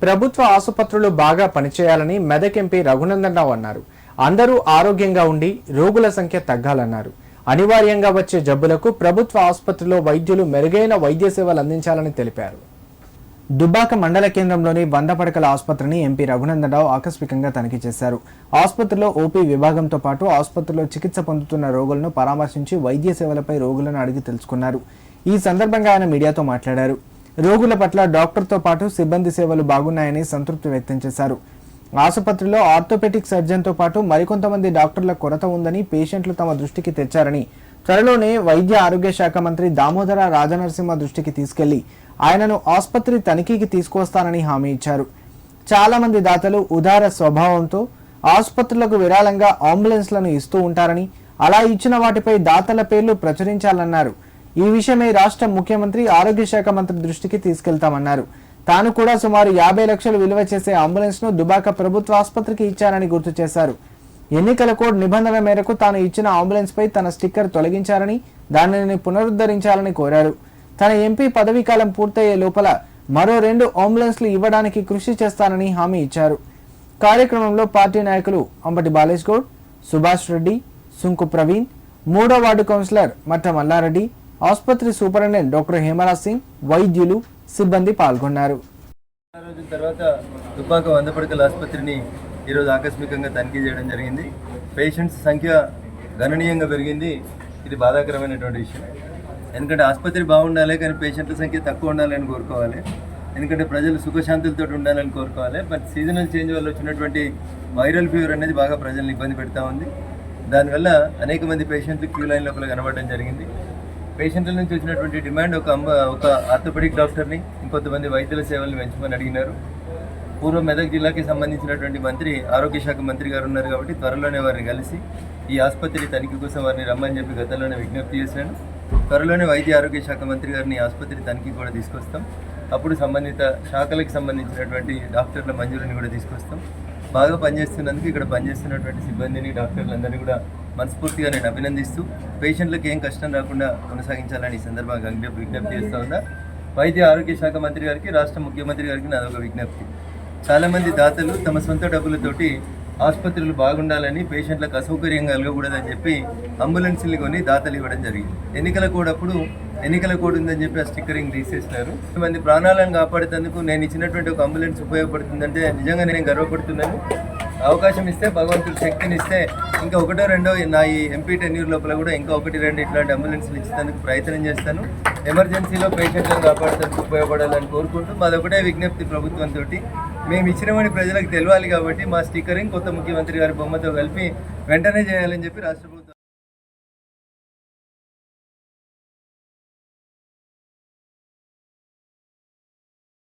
ప్రభుత్వ ఆసుపత్రులు బాగా పనిచేయాలని మెదక్ ఎంపీ రఘునందన్ రావు అన్నారు. అందరూ ఆరోగ్యంగా ఉండి రోగుల సంఖ్య తగ్గాలన్నారు. అనివార్యంగా వచ్చే జబ్బులకు ప్రభుత్వ ఆసుపత్రిలో వైద్యులు మెరుగైన వైద్య సేవలు అందించాలని తెలిపారు. దుబ్బాక మండల కేంద్రంలోని 100 పడకల ఆసుపత్రిని ఎంపీ రఘునందన్ రావు ఆకస్మికంగా తనిఖీ చేశారు. ఆసుపత్రిలో ఓపీ విభాగంతో పాటు ఆసుపత్రిలో చికిత్స పొందుతున్న రోగులను పరామర్శించి వైద్య సేవలపై రోగులను అడిగి తెలుసుకున్నారు. ఈ సందర్భంగా ఆయన మీడియాతో మాట్లాడారు. రోగుల పట్ల డాక్టర్తో పాటు సిబ్బంది సేవలు బాగున్నాయని సంతృప్తి వ్యక్తం చేశారు. ఆసుపత్రిలో ఆర్థోపెటిక్ సర్జన్తో పాటు మరికొంతమంది డాక్టర్ల కొరత ఉందని పేషెంట్లు తమ దృష్టికి తెచ్చారని, త్వరలోనే వైద్య ఆరోగ్య శాఖ మంత్రి దామోదర రాజనరసింహ దృష్టికి తీసుకెళ్లి ఆయనను ఆసుపత్రి తనిఖీకి తీసుకువస్తానని హామీ ఇచ్చారు. చాలా మంది దాతలు ఉదార స్వభావంతో ఆసుపత్రులకు విరాళంగా అంబులెన్స్లను ఇస్తూ ఉంటారని, అలా ఇచ్చిన వాటిపై దాతల పేర్లు ప్రచురించాలన్నారు. ఈ విషయమై రాష్ట్ర ముఖ్యమంత్రి ఆరోగ్య శాఖ మంత్రి దృష్టికి తీసుకెళ్తామన్నారు. తాను కూడా సుమారు 50 లక్షలు విలువ చేసే అంబులెన్స్ ను దుబాక ప్రభుత్వ ఆసుపత్రికి ఇచ్చారని గుర్తు చేశారు. ఎన్నికల కోడ్ నిబంధనల మేరకు తాను ఇచ్చిన అంబులెన్స్ పై తన స్టిక్కర్ తొలగించారని, దానిని పునరుద్ధరించాలని కోరారు. తన ఎంపీ పదవీ కాలం పూర్తయ్యే లోపల మరో 2 అంబులెన్స్లు ఇవ్వడానికి కృషి చేస్తానని హామీ ఇచ్చారు. కార్యక్రమంలో పార్టీ నాయకులు అంబటి బాలేష్ గౌడ్, సుభాష్ రెడ్డి, సుంకు ప్రవీణ్, 3వ వార్డు కౌన్సిలర్ మట్ట మల్లారెడ్డి, ఆసుపత్రి సూపరింటెండెంట్ డాక్టర్ హేమరాజ్ సింగ్, వైద్యులు, సిబ్బంది పాల్గొన్నారు. రోజుల తర్వాత దుబ్బాక 100 పడకల ఆసుపత్రిని ఈరోజు ఆకస్మికంగా తనిఖీ చేయడం జరిగింది. పేషెంట్స్ సంఖ్య గణనీయంగా పెరిగింది. ఇది బాధాకరమైనటువంటి విషయం. ఎందుకంటే ఆసుపత్రి బాగుండాలి, కానీ పేషెంట్ల సంఖ్య తక్కువ ఉండాలని కోరుకోవాలి. ఎందుకంటే ప్రజలు సుఖశాంతులతో ఉండాలని కోరుకోవాలి. బట్ సీజనల్ చేంజ్ వల్ల వచ్చినటువంటి వైరల్ ఫీవర్ అనేది బాగా ప్రజల్ని ఇబ్బంది పెడతా ఉంది. దానివల్ల అనేక మంది పేషెంట్లు క్యూ లైన్ లోపల కనబడడం జరిగింది. పేషెంట్ల నుంచి వచ్చినటువంటి డిమాండ్ ఒక ఆర్థోపెడిక్ డాక్టర్ని, ఇంకొంతమంది వైద్యుల సేవలను పెంచమని అడిగినారు. పూర్వ మెదక్ జిల్లాకి సంబంధించినటువంటి మంత్రి, ఆరోగ్య శాఖ మంత్రి గారు ఉన్నారు కాబట్టి త్వరలోనే వారిని కలిసి ఈ ఆసుపత్రి తనిఖీ కోసం వారిని రమ్మని చెప్పి గతంలోనే విజ్ఞప్తి చేశాను. త్వరలోనే వైద్య ఆరోగ్య శాఖ మంత్రి గారిని ఆసుపత్రి తనిఖీ కూడా తీసుకొస్తాం. అప్పుడు సంబంధిత శాఖలకు సంబంధించినటువంటి డాక్టర్ల మంజూరిని కూడా తీసుకొస్తాం. బాగా పనిచేస్తున్నందుకు ఇక్కడ పనిచేస్తున్నటువంటి సిబ్బందిని, డాక్టర్లందరినీ కూడా మనస్ఫూర్తిగా నేను అభినందిస్తూ పేషెంట్లకు ఏం కష్టం రాకుండా కొనసాగించాలని ఈ సందర్భంగా విజ్ఞప్తి చేస్తూ ఉందా. వైద్య ఆరోగ్య శాఖ మంత్రి గారికి, రాష్ట్ర ముఖ్యమంత్రి గారికి నాదొక విజ్ఞప్తి. చాలామంది దాతలు తమ సొంత డబ్బులతోటి ఆసుపత్రులు బాగుండాలని, పేషెంట్లకు అసౌకర్యం కలగకూడదని చెప్పి అంబులెన్స్లు కొని దాతలు ఇవ్వడం జరిగింది. ఎన్నికల కోడ్ ఉందని చెప్పి ఆ స్టిక్కరింగ్ తీసేసినారు. మంది ప్రాణాలను కాపాడేందుకు నేను ఇచ్చినటువంటి ఒక అంబులెన్స్ ఉపయోగపడుతుందంటే నిజంగా నేను గర్వపడుతున్నాను. అవకాశం ఇస్తే, భగవంతుడు శక్తిని ఇస్తే ఇంకా 1-2 నా ఈ ఎంపీ టెన్యూర్ లోపల కూడా ఇంకా 1-2 ఇట్లాంటి అంబులెన్స్లు ఇచ్చేందుకు ప్రయత్నం చేస్తాను. ఎమర్జెన్సీలో పేషెంట్లను కాపాడేందుకు ఉపయోగపడాలని కోరుకుంటూ మాదొకటే విజ్ఞప్తి ప్రభుత్వంతో. మేము ఇచ్చినమని ప్రజలకు తెలియాలి కాబట్టి మా స్టిక్కరింగ్ కొత్త ముఖ్యమంత్రి గారి బొమ్మతో కలిపి వెంటనే చేయాలని చెప్పి రాష్ట్ర